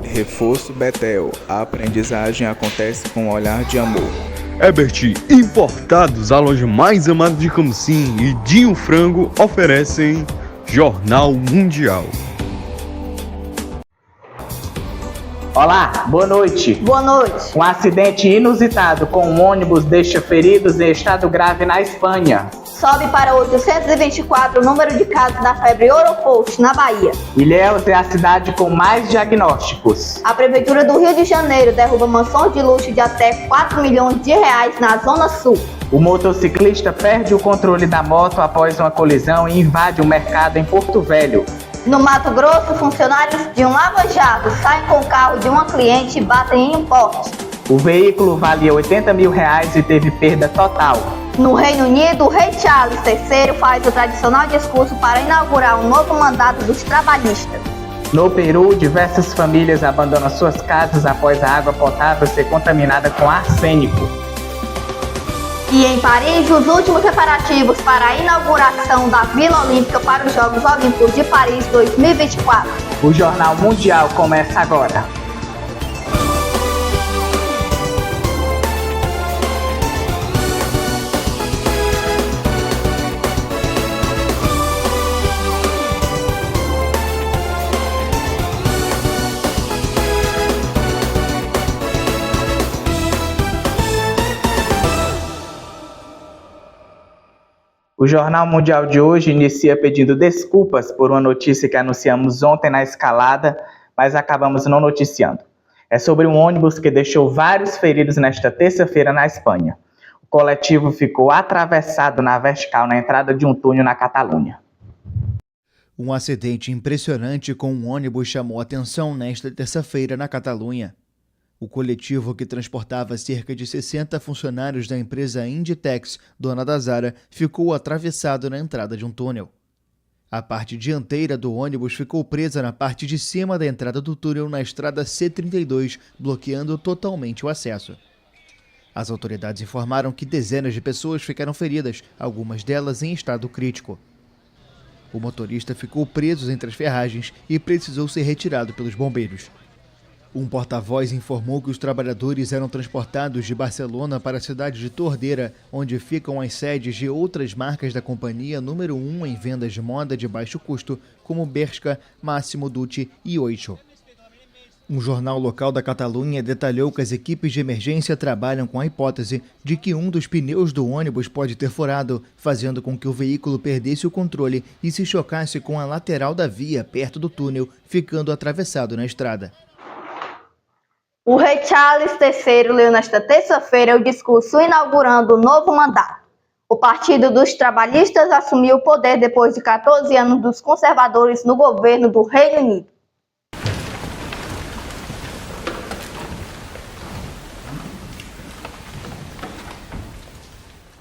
Reforço Betel. A aprendizagem acontece com um olhar de amor. Ebert Importados, a loja mais amada de Camocim, e Dinho Frango oferecem Jornal Mundial. Olá, boa noite. Boa noite. Um acidente inusitado com um ônibus deixa feridos em estado grave na Espanha. Sobe para 824 o número de casos da febre Oropouche, na Bahia. Ilhéus é a cidade com mais diagnósticos. A Prefeitura do Rio de Janeiro derruba mansões de luxo de até 4 milhões de reais na Zona Sul. O motociclista perde o controle da moto após uma colisão e invade um mercado em Porto Velho. No Mato Grosso, funcionários de um lava-jato saem com o carro de uma cliente e batem em um poste. O veículo valia R$80 mil e teve perda total. No Reino Unido, o rei Charles III faz o tradicional discurso para inaugurar um novo mandato dos trabalhistas. No Peru, diversas famílias abandonam suas casas após a água potável ser contaminada com arsênico. E em Paris, os últimos preparativos para a inauguração da Vila Olímpica para os Jogos Olímpicos de Paris 2024. O Jornal Mundial começa agora. O Jornal Mundial de hoje inicia pedindo desculpas por uma notícia que anunciamos ontem na escalada, mas acabamos não noticiando. É sobre um ônibus que deixou vários feridos nesta terça-feira na Espanha. O coletivo ficou atravessado na vertical na entrada de um túnel na Catalunha. Um acidente impressionante com um ônibus chamou atenção nesta terça-feira na Catalunha. O coletivo, que transportava cerca de 60 funcionários da empresa Inditex, dona da Zara, ficou atravessado na entrada de um túnel. A parte dianteira do ônibus ficou presa na parte de cima da entrada do túnel na estrada C32, bloqueando totalmente o acesso. As autoridades informaram que dezenas de pessoas ficaram feridas, algumas delas em estado crítico. O motorista ficou preso entre as ferragens e precisou ser retirado pelos bombeiros. Um porta-voz informou que os trabalhadores eram transportados de Barcelona para a cidade de Tordera, onde ficam as sedes de outras marcas da companhia número 1 em vendas de moda de baixo custo, como Bershka, Massimo Dutti e Oixo. Um jornal local da Catalunha detalhou que as equipes de emergência trabalham com a hipótese de que um dos pneus do ônibus pode ter furado, fazendo com que o veículo perdesse o controle e se chocasse com a lateral da via perto do túnel, ficando atravessado na estrada. O rei Charles III leu nesta terça-feira o discurso inaugurando o novo mandato. O Partido dos Trabalhistas assumiu o poder depois de 14 anos dos conservadores no governo do Reino Unido.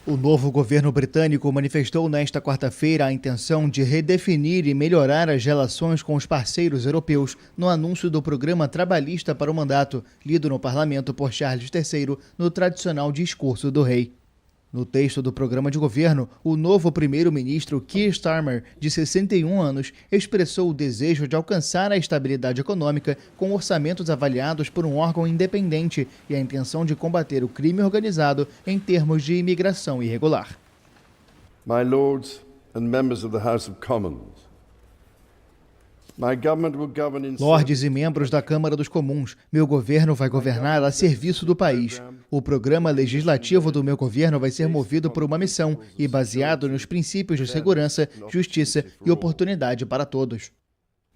O novo governo britânico manifestou nesta quarta-feira a intenção de redefinir e melhorar as relações com os parceiros europeus no anúncio do programa trabalhista para o mandato, lido no parlamento por Charles III no tradicional discurso do rei. No texto do programa de governo, o novo primeiro-ministro Keir Starmer, de 61 anos, expressou o desejo de alcançar a estabilidade econômica com orçamentos avaliados por um órgão independente e a intenção de combater o crime organizado em termos de imigração irregular. My lords and members of the House of Commons, Lordes e membros da Câmara dos Comuns, meu governo vai governar a serviço do país. O programa legislativo do meu governo vai ser movido por uma missão e baseado nos princípios de segurança, justiça e oportunidade para todos.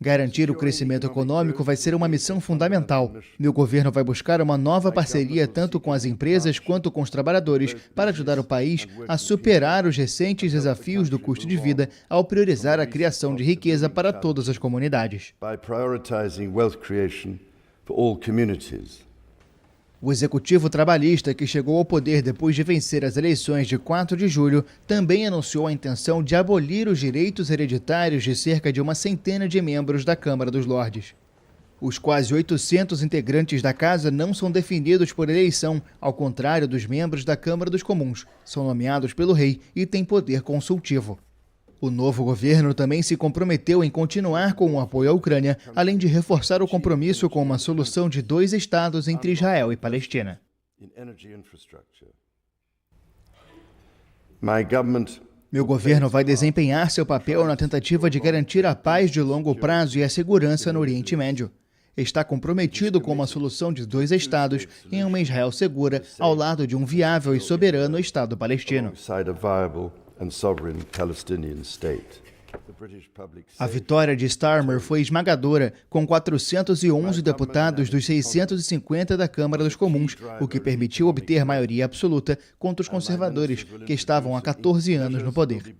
Garantir o crescimento econômico vai ser uma missão fundamental. Meu governo vai buscar uma nova parceria tanto com as empresas quanto com os trabalhadores para ajudar o país a superar os recentes desafios do custo de vida ao priorizar a criação de riqueza para todas as comunidades. O executivo trabalhista, que chegou ao poder depois de vencer as eleições de 4 de julho, também anunciou a intenção de abolir os direitos hereditários de cerca de uma centena de membros da Câmara dos Lordes. Os quase 800 integrantes da Casa não são definidos por eleição, ao contrário dos membros da Câmara dos Comuns. São nomeados pelo rei e têm poder consultivo. O novo governo também se comprometeu em continuar com o apoio à Ucrânia, além de reforçar o compromisso com uma solução de 2 estados entre Israel e Palestina. Meu governo vai desempenhar seu papel na tentativa de garantir a paz de longo prazo e a segurança no Oriente Médio. Está comprometido com uma solução de 2 estados em uma Israel segura, ao lado de um viável e soberano Estado palestino. A vitória de Starmer foi esmagadora, com 411 deputados dos 650 da Câmara dos Comuns, o que permitiu obter maioria absoluta contra os conservadores, que estavam há 14 anos no poder.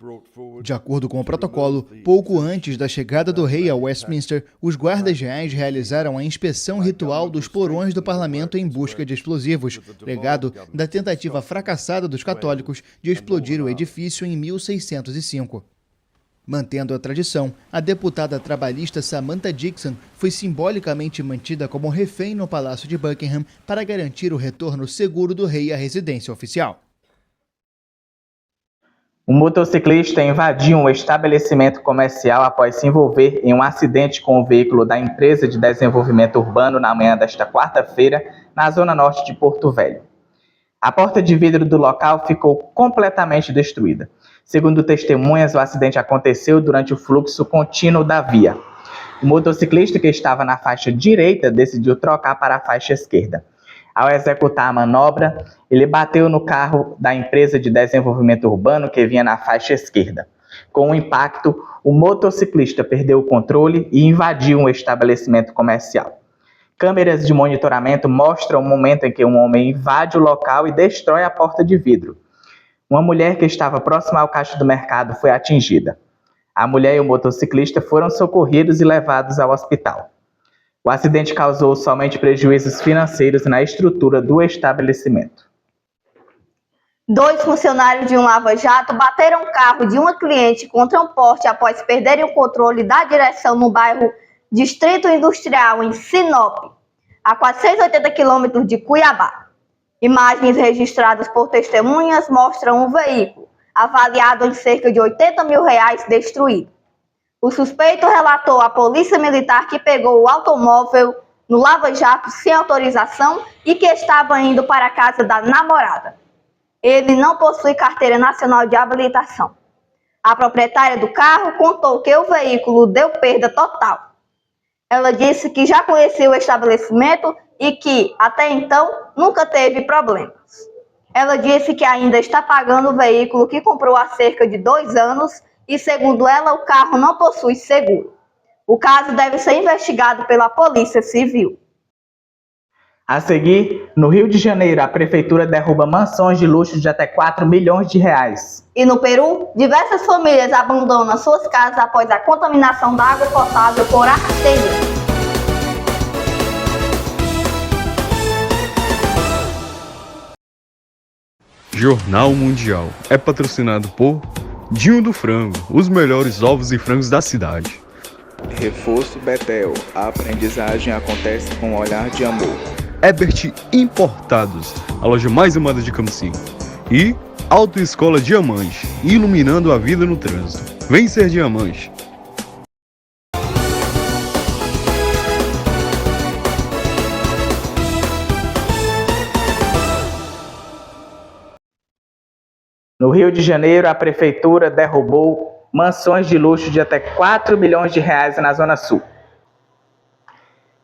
De acordo com o protocolo, pouco antes da chegada do rei a Westminster, os guardas reais realizaram a inspeção ritual dos porões do parlamento em busca de explosivos, legado da tentativa fracassada dos católicos de explodir o edifício em 1605. Mantendo a tradição, a deputada trabalhista Samantha Dixon foi simbolicamente mantida como refém no Palácio de Buckingham para garantir o retorno seguro do rei à residência oficial. Um motociclista invadiu um estabelecimento comercial após se envolver em um acidente com o veículo da Empresa de Desenvolvimento Urbano na manhã desta quarta-feira, na zona norte de Porto Velho. A porta de vidro do local ficou completamente destruída. Segundo testemunhas, o acidente aconteceu durante o fluxo contínuo da via. O motociclista, que estava na faixa direita, decidiu trocar para a faixa esquerda. Ao executar a manobra, ele bateu no carro da Empresa de Desenvolvimento Urbano, que vinha na faixa esquerda. Com o impacto, o motociclista perdeu o controle e invadiu um estabelecimento comercial. Câmeras de monitoramento mostram o momento em que um homem invade o local e destrói a porta de vidro. Uma mulher que estava próxima ao caixa do mercado foi atingida. A mulher e o motociclista foram socorridos e levados ao hospital. O acidente causou somente prejuízos financeiros na estrutura do estabelecimento. 2 funcionários de um lava-jato bateram o carro de uma cliente contra um poste após perderem o controle da direção no bairro Distrito Industrial, em Sinop, a 480 quilômetros de Cuiabá. Imagens registradas por testemunhas mostram um veículo, avaliado em cerca de R$80 mil, destruído. O suspeito relatou à polícia militar que pegou o automóvel no lava-jato sem autorização e que estava indo para a casa da namorada. Ele não possui carteira nacional de habilitação. A proprietária do carro contou que o veículo deu perda total. Ela disse que já conhecia o estabelecimento e que, até então, nunca teve problemas. Ela disse que ainda está pagando o veículo que comprou há cerca de 2 anos e, segundo ela, o carro não possui seguro. O caso deve ser investigado pela Polícia Civil. A seguir, no Rio de Janeiro, a prefeitura derruba mansões de luxo de até R$4 milhões. E no Peru, diversas famílias abandonam suas casas após a contaminação da água potável por arsénico. Jornal Mundial é patrocinado por Dinho do Frango, os melhores ovos e frangos da cidade. Reforço Betel, a aprendizagem acontece com um olhar de amor. Ebert Importados, a loja mais amada de Camocim. E Autoescola Diamante, iluminando a vida no trânsito. Vem ser diamante. No Rio de Janeiro, a prefeitura derrubou mansões de luxo de até R$4 milhões na Zona Sul.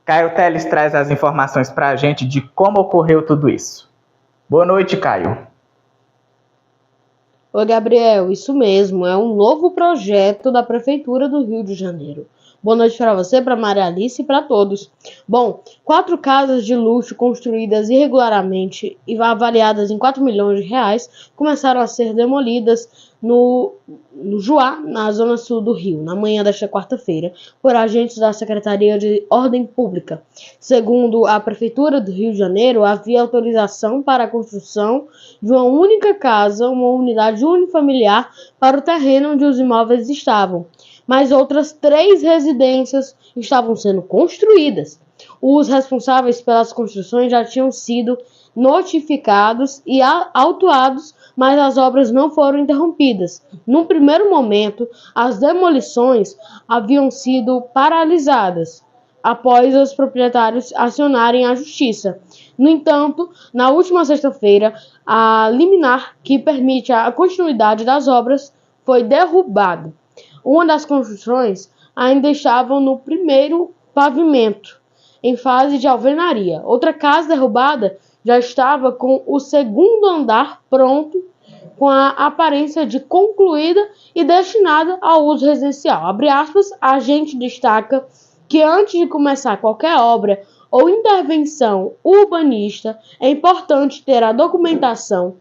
Caio Teles traz as informações para a gente de como ocorreu tudo isso. Boa noite, Caio. Oi, Gabriel, isso mesmo, é um novo projeto da Prefeitura do Rio de Janeiro. Boa noite para você, para Maria Alice e para todos. Bom, 4 casas de luxo construídas irregularmente e avaliadas em R$4 milhões começaram a ser demolidas no Juá, na zona sul do Rio, na manhã desta quarta-feira, por agentes da Secretaria de Ordem Pública. Segundo a Prefeitura do Rio de Janeiro, havia autorização para a construção de uma única casa, uma unidade unifamiliar, para o terreno onde os imóveis estavam, mas outras 3 residências estavam sendo construídas. Os responsáveis pelas construções já tinham sido notificados e autuados, mas as obras não foram interrompidas. Num primeiro momento, as demolições haviam sido paralisadas após os proprietários acionarem a justiça. No entanto, na última sexta-feira, a liminar que permite a continuidade das obras foi derrubada. Uma das construções ainda estava no primeiro pavimento, em fase de alvenaria. Outra casa derrubada já estava com o segundo andar pronto, com a aparência de concluída e destinada ao uso residencial. Abre aspas, a gente destaca que antes de começar qualquer obra ou intervenção urbanista, é importante ter a documentação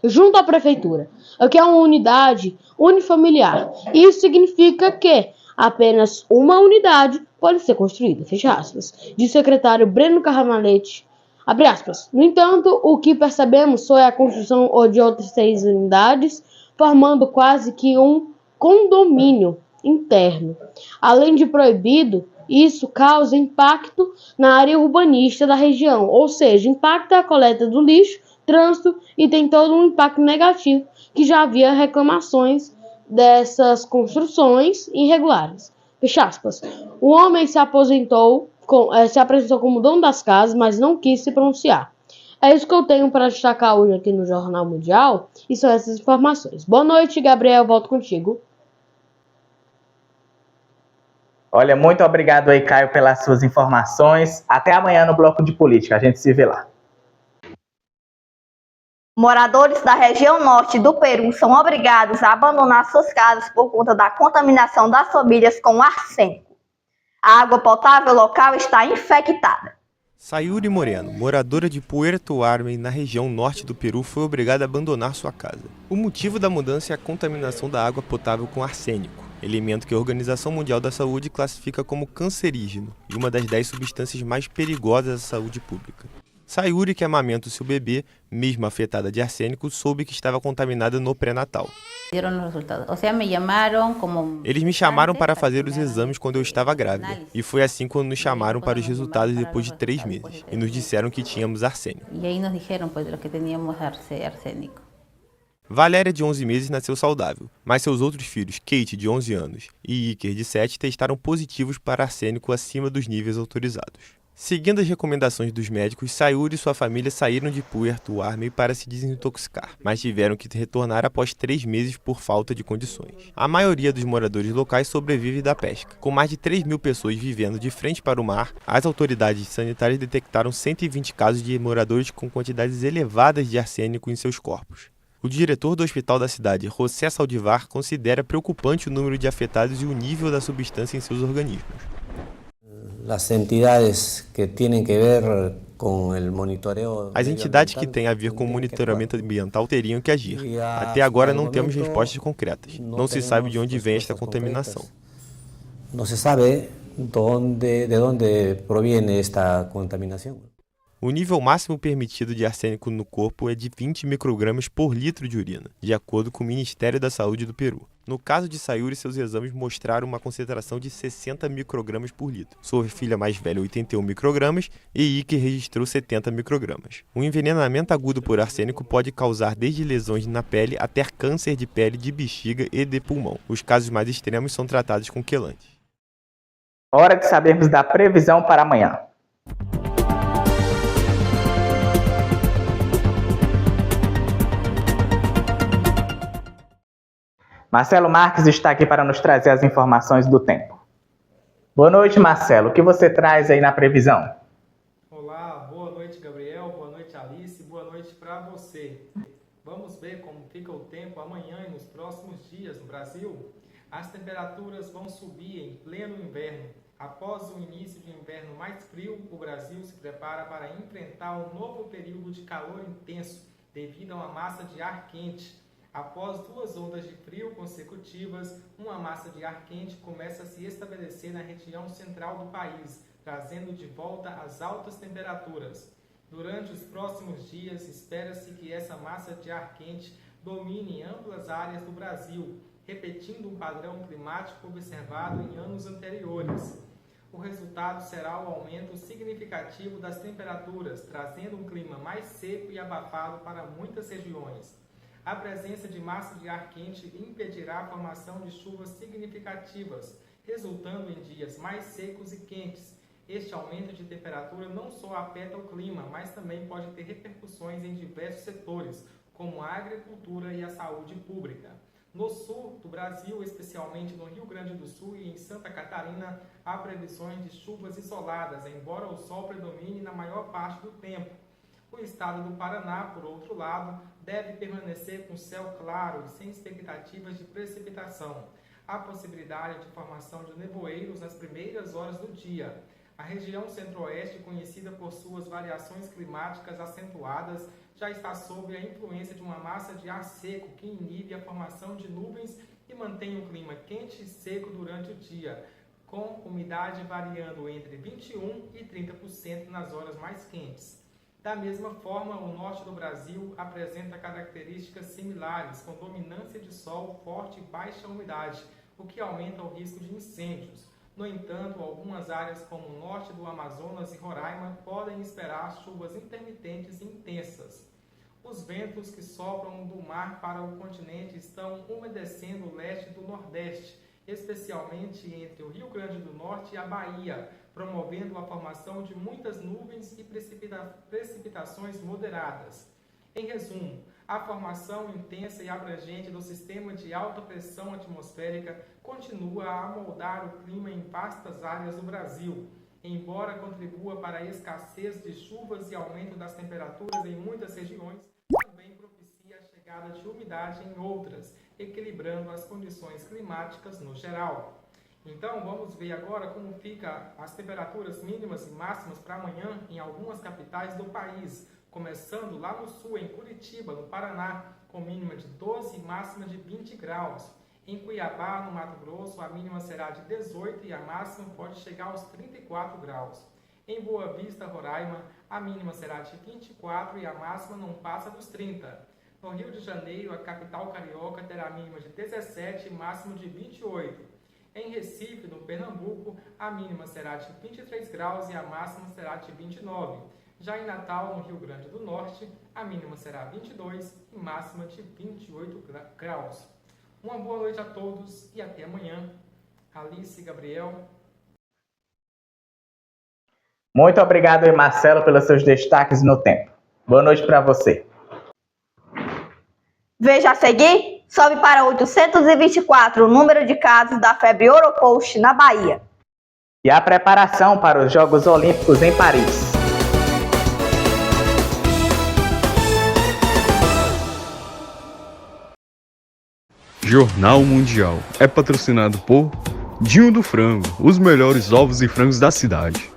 junto à prefeitura, que é uma unidade unifamiliar. Isso significa que apenas uma unidade pode ser construída, fecha aspas, diz o secretário Breno Carramalete, abre aspas. No entanto, o que percebemos foi a construção de outras 6 unidades, formando quase que um condomínio interno. Além de proibido, isso causa impacto na área urbanista da região, ou seja, impacta a coleta do lixo, trânsito e tem todo um impacto negativo, que já havia reclamações dessas construções irregulares. Fecha aspas. O homem se apresentou como dono das casas, mas não quis se pronunciar. É isso que eu tenho para destacar hoje aqui no Jornal Mundial, e são essas informações. Boa noite, Gabriel, volto contigo. Olha, muito obrigado aí, Caio, pelas suas informações. Até amanhã no Bloco de Política. A gente se vê lá. Moradores da região norte do Peru são obrigados a abandonar suas casas por conta da contaminação das famílias com arsênico. A água potável local está infectada. Sayuri Moreno, moradora de Puerto Armen, na região norte do Peru, foi obrigada a abandonar sua casa. O motivo da mudança é a contaminação da água potável com arsênico, elemento que a Organização Mundial da Saúde classifica como cancerígeno e uma das 10 substâncias mais perigosas à saúde pública. Sayuri, que amamenta o seu bebê, mesmo afetada de arsênico, soube que estava contaminada no pré-natal. Eles me chamaram para fazer os exames quando eu estava grávida, e foi assim quando nos chamaram para os resultados depois de 3 meses, e nos disseram que tínhamos arsênico. Valéria, de 11 meses, nasceu saudável, mas seus outros filhos, Kate, de 11 anos, e Iker, de 7, testaram positivos para arsênico acima dos níveis autorizados. Seguindo as recomendações dos médicos, Sayuri e sua família saíram de Puerto Armen para se desintoxicar, mas tiveram que retornar após 3 meses por falta de condições. A maioria dos moradores locais sobrevive da pesca. Com mais de 3.000 pessoas vivendo de frente para o mar, as autoridades sanitárias detectaram 120 casos de moradores com quantidades elevadas de arsênico em seus corpos. O diretor do hospital da cidade, José Saldivar, considera preocupante o número de afetados e o nível da substância em seus organismos. As entidades que têm a ver com o monitoramento ambiental teriam que agir. Até agora não temos respostas concretas. Não se sabe de onde vem esta contaminação. Não se sabe de onde provém esta contaminação. O nível máximo permitido de arsênico no corpo é de 20 microgramas por litro de urina, de acordo com o Ministério da Saúde do Peru. No caso de Sayuri, seus exames mostraram uma concentração de 60 microgramas por litro. Sua filha mais velha, 81 microgramas, e Iker registrou 70 microgramas. O envenenamento agudo por arsênico pode causar desde lesões na pele até câncer de pele, de bexiga e de pulmão. Os casos mais extremos são tratados com quelante. Hora de sabermos da previsão para amanhã. Marcelo Marques está aqui para nos trazer as informações do tempo. Boa noite, Marcelo. O que você traz aí na previsão? Olá, boa noite, Gabriel. Boa noite, Alice. Boa noite para você. Vamos ver como fica o tempo amanhã e nos próximos dias no Brasil? As temperaturas vão subir em pleno inverno. Após o início de inverno mais frio, o Brasil se prepara para enfrentar um novo período de calor intenso devido a uma massa de ar quente. Após 2 ondas de frio consecutivas, uma massa de ar quente começa a se estabelecer na região central do país, trazendo de volta as altas temperaturas. Durante os próximos dias, espera-se que essa massa de ar quente domine amplas áreas do Brasil, repetindo um padrão climático observado em anos anteriores. O resultado será o aumento significativo das temperaturas, trazendo um clima mais seco e abafado para muitas regiões. A presença de massa de ar quente impedirá a formação de chuvas significativas, resultando em dias mais secos e quentes. Este aumento de temperatura não só afeta o clima, mas também pode ter repercussões em diversos setores, como a agricultura e a saúde pública. No sul do Brasil, especialmente no Rio Grande do Sul e em Santa Catarina, há previsões de chuvas isoladas, embora o sol predomine na maior parte do tempo. O estado do Paraná, por outro lado, deve permanecer com céu claro e sem expectativas de precipitação. Há possibilidade de formação de nevoeiros nas primeiras horas do dia. A região centro-oeste, conhecida por suas variações climáticas acentuadas, já está sob a influência de uma massa de ar seco que inibe a formação de nuvens e mantém o clima quente e seco durante o dia, com umidade variando entre 21% e 30% nas horas mais quentes. Da mesma forma, o norte do Brasil apresenta características similares, com dominância de sol forte e baixa umidade, o que aumenta o risco de incêndios. No entanto, algumas áreas como o norte do Amazonas e Roraima podem esperar chuvas intermitentes e intensas. Os ventos que sopram do mar para o continente estão umedecendo o leste do Nordeste, especialmente entre o Rio Grande do Norte e a Bahia, promovendo a formação de muitas nuvens e precipitações moderadas. Em resumo, a formação intensa e abrangente do sistema de alta pressão atmosférica continua a amoldar o clima em vastas áreas do Brasil, embora contribua para a escassez de chuvas e aumento das temperaturas em muitas regiões, também propicia a chegada de umidade em outras, equilibrando as condições climáticas no geral. Então, vamos ver agora como ficam as temperaturas mínimas e máximas para amanhã em algumas capitais do país, começando lá no sul, em Curitiba, no Paraná, com mínima de 12 e máxima de 20 graus. Em Cuiabá, no Mato Grosso, a mínima será de 18 e a máxima pode chegar aos 34 graus. Em Boa Vista, Roraima, a mínima será de 24 e a máxima não passa dos 30. No Rio de Janeiro, a capital carioca terá a mínima de 17 e máxima de 28. Em Recife, no Pernambuco, a mínima será de 23 graus e a máxima será de 29. Já em Natal, no Rio Grande do Norte, a mínima será 22 e máxima de 28 graus. Uma boa noite a todos e até amanhã. Alice e Gabriel. Muito obrigado, Marcelo, pelos seus destaques no tempo. Boa noite para você. Veja a seguir, sobe para 824 o número de casos da febre Europost na Bahia. E a preparação para os Jogos Olímpicos em Paris. Jornal Mundial é patrocinado por Dinho do Frango, os melhores ovos e frangos da cidade.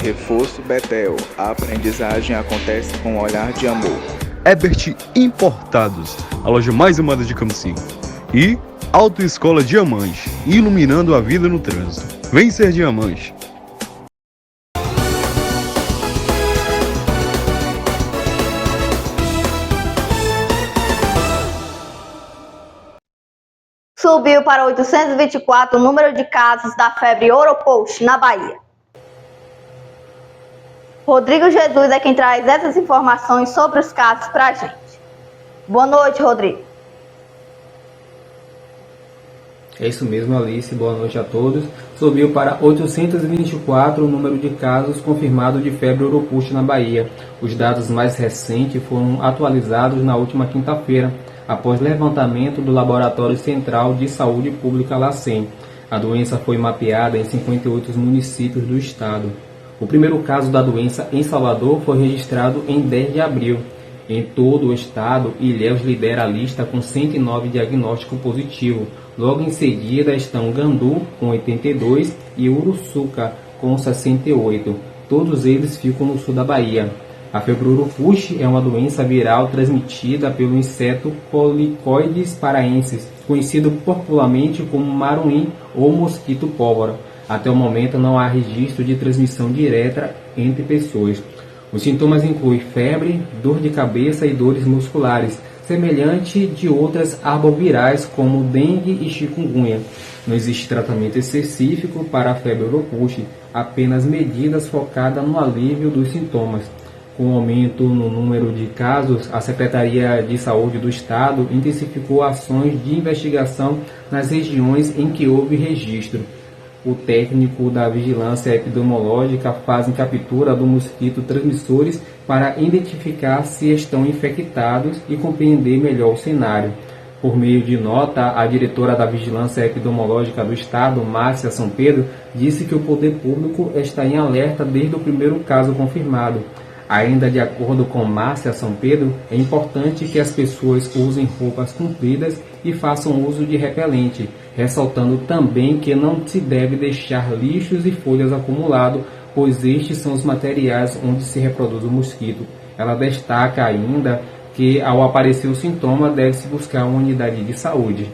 Reforço Betel, a aprendizagem acontece com um olhar de amor. Ebert Importados, a loja mais amada de Camocim. E Autoescola Diamante, iluminando a vida no trânsito. Vem ser Diamante. Subiu para 824 o número de casos da febre Europost na Bahia. Rodrigo Jesus é quem traz essas informações sobre os casos para a gente. Boa noite, Rodrigo. É isso mesmo, Alice. Boa noite a todos. Subiu para 824 o número de casos confirmados de febre Europost na Bahia. Os dados mais recentes foram atualizados na última quinta-feira, após levantamento do Laboratório Central de Saúde Pública LACEN. A doença foi mapeada em 58 municípios do estado. O primeiro caso da doença em Salvador foi registrado em 10 de abril. Em todo o estado, Ilhéus lidera a lista com 109 diagnósticos positivos. Logo em seguida estão Gandu, com 82, e Uruçuca, com 68. Todos eles ficam no sul da Bahia. A febre Europost é uma doença viral transmitida pelo inseto Colicoides paraensis, conhecido popularmente como maruim ou mosquito pólvora. Até o momento não há registro de transmissão direta entre pessoas. Os sintomas incluem febre, dor de cabeça e dores musculares, semelhante de outras arbovirais como dengue e chikungunya. Não existe tratamento específico para a febre Europost, apenas medidas focadas no alívio dos sintomas. Com o aumento no número de casos, a Secretaria de Saúde do Estado intensificou ações de investigação nas regiões em que houve registro. O técnico da Vigilância Epidemiológica faz captura do mosquito transmissores para identificar se estão infectados e compreender melhor o cenário. Por meio de nota, a diretora da Vigilância Epidemiológica do Estado, Márcia São Pedro, disse que o poder público está em alerta desde o primeiro caso confirmado. Ainda de acordo com Márcia São Pedro, é importante que as pessoas usem roupas compridas e façam uso de repelente, ressaltando também que não se deve deixar lixos e folhas acumulados, pois estes são os materiais onde se reproduz o mosquito. Ela destaca ainda que, ao aparecer o sintoma, deve-se buscar uma unidade de saúde.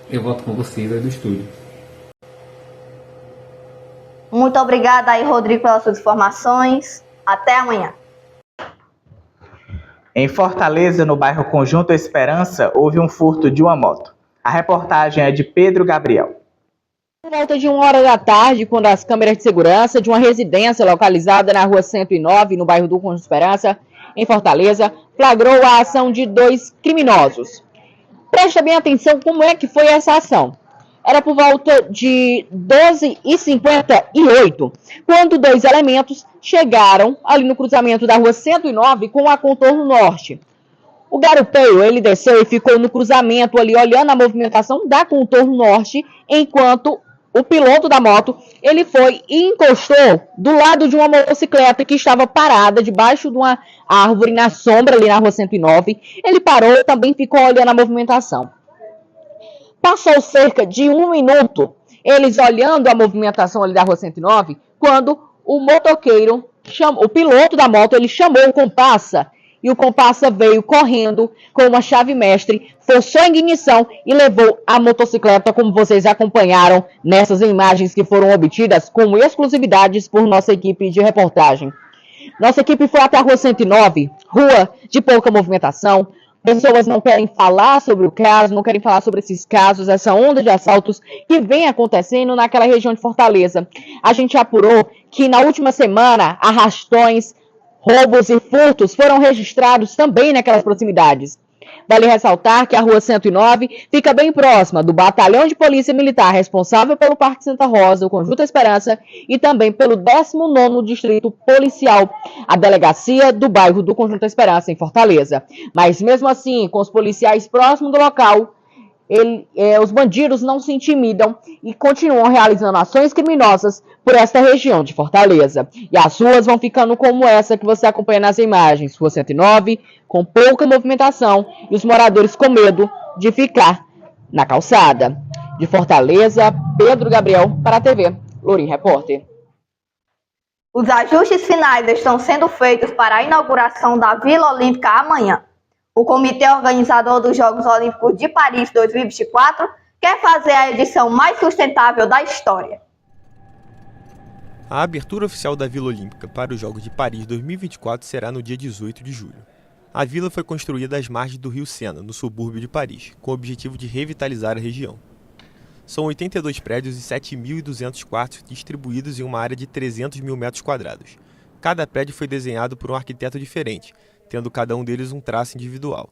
Eu volto com vocês aí do estúdio. Muito obrigada aí, Rodrigo, pelas suas informações. Até amanhã. Em Fortaleza, no bairro Conjunto Esperança, houve um furto de uma moto. A reportagem é de Pedro Gabriel. Por volta de 1h da tarde, quando as câmeras de segurança de uma residência localizada na rua 109, no bairro do Conjunto Esperança, em Fortaleza, flagrou a ação de 2 criminosos. Preste bem atenção como é que foi essa ação. Era por volta de 12h58, quando 2 elementos chegaram ali no cruzamento da rua 109 com a Contorno Norte. O garupeiro, ele desceu e ficou no cruzamento ali, olhando a movimentação da Contorno Norte, enquanto o piloto da moto, ele foi e encostou do lado de uma motocicleta que estava parada debaixo de uma árvore na sombra ali na rua 109. Ele parou e também ficou olhando a movimentação. Passou cerca de 1 minuto, eles olhando a movimentação ali da rua 109, quando o motoqueiro, o piloto da moto, ele chamou o compassa, e o compassa veio correndo com uma chave mestre, forçou a ignição e levou a motocicleta, como vocês acompanharam nessas imagens que foram obtidas com exclusividades por nossa equipe de reportagem. Nossa equipe foi até a rua 109, rua de pouca movimentação. Pessoas não querem falar sobre o caso, não querem falar sobre esses casos, essa onda de assaltos que vem acontecendo naquela região de Fortaleza. A gente apurou que na última semana, arrastões, roubos e furtos foram registrados também naquelas proximidades. Vale ressaltar que a rua 109 fica bem próxima do Batalhão de Polícia Militar responsável pelo Parque Santa Rosa, o Conjunto Esperança, e também pelo 19º Distrito Policial, a delegacia do bairro do Conjunto Esperança, em Fortaleza. Mas mesmo assim, com os policiais próximos do local, os bandidos não se intimidam e continuam realizando ações criminosas por esta região de Fortaleza. E as ruas vão ficando como essa que você acompanha nas imagens. Rua 109, com pouca movimentação e os moradores com medo de ficar na calçada. De Fortaleza, Pedro Gabriel para a TV Lourim Repórter. Os ajustes finais estão sendo feitos para a inauguração da Vila Olímpica amanhã. O comitê organizador dos Jogos Olímpicos de Paris 2024 quer fazer a edição mais sustentável da história. A abertura oficial da Vila Olímpica para os Jogos de Paris 2024 será no dia 18 de julho. A vila foi construída às margens do rio Sena, no subúrbio de Paris, com o objetivo de revitalizar a região. São 82 prédios e 7.200 quartos distribuídos em uma área de 300 mil metros quadrados. Cada prédio foi desenhado por um arquiteto diferente, tendo cada um deles um traço individual.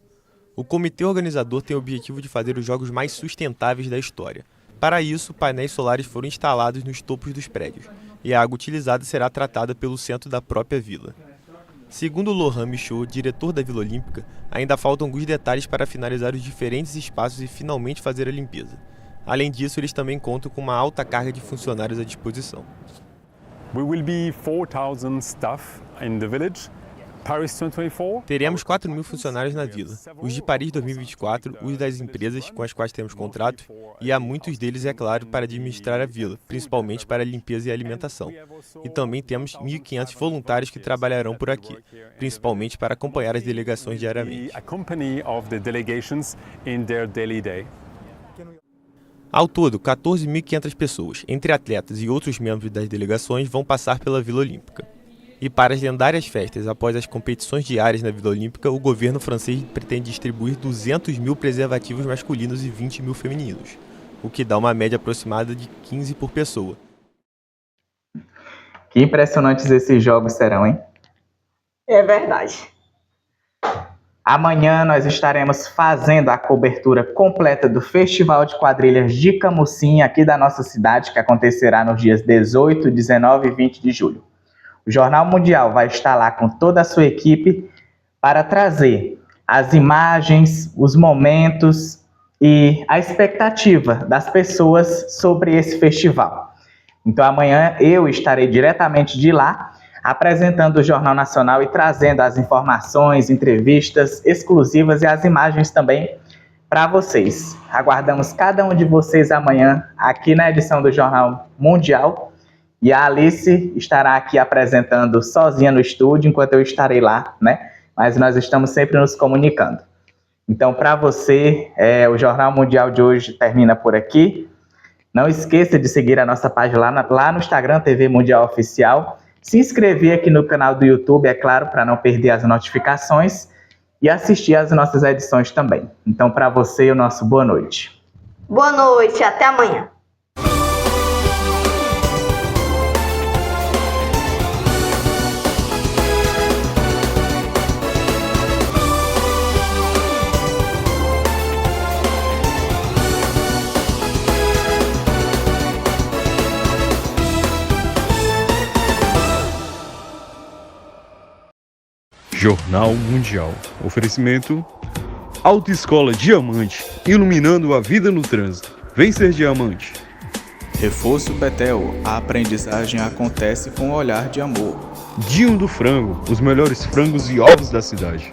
O comitê organizador tem o objetivo de fazer os jogos mais sustentáveis da história. Para isso, painéis solares foram instalados nos topos dos prédios, e a água utilizada será tratada pelo centro da própria vila. Segundo Laurent Michaud, diretor da Vila Olímpica, ainda faltam alguns detalhes para finalizar os diferentes espaços e finalmente fazer a limpeza. Além disso, eles também contam com uma alta carga de funcionários à disposição. We will be 4,000 staff in the village. Teremos 4.000 funcionários na vila, os de Paris 2024, os das empresas com as quais temos contrato, e há muitos deles, é claro, para administrar a vila, principalmente para a limpeza e alimentação. E também temos 1.500 voluntários que trabalharão por aqui, principalmente para acompanhar as delegações diariamente. Ao todo, 14.500 pessoas, entre atletas e outros membros das delegações, vão passar pela Vila Olímpica. E para as lendárias festas após as competições diárias na Vila Olímpica, o governo francês pretende distribuir 200 mil preservativos masculinos e 20 mil femininos, o que dá uma média aproximada de 15 por pessoa. Que impressionantes esses jogos serão, hein? É verdade. Amanhã nós estaremos fazendo a cobertura completa do Festival de Quadrilhas de Camusim aqui da nossa cidade, que acontecerá nos dias 18, 19 e 20 de julho. O Jornal Mundial vai estar lá com toda a sua equipe para trazer as imagens, os momentos e a expectativa das pessoas sobre esse festival. Então amanhã eu estarei diretamente de lá, apresentando o Jornal Nacional e trazendo as informações, entrevistas exclusivas e as imagens também para vocês. Aguardamos cada um de vocês amanhã aqui na edição do Jornal Mundial. E a Alice estará aqui apresentando sozinha no estúdio, enquanto eu estarei lá, né? Mas nós estamos sempre nos comunicando. Então, para você, o Jornal Mundial de hoje termina por aqui. Não esqueça de seguir a nossa página lá no Instagram, TV Mundial Oficial. Se inscrever aqui no canal do YouTube, é claro, para não perder as notificações. E assistir às nossas edições também. Então, para você, o nosso boa noite. Boa noite, até amanhã. Jornal Mundial. Oferecimento Autoescola Diamante, iluminando a vida no trânsito. Vem ser diamante. Reforço Betel, a aprendizagem acontece com o olhar de amor. Dinho do Frango, os melhores frangos e ovos da cidade.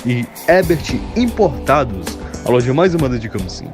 E Ebert Importados, a loja mais amada de Camusim.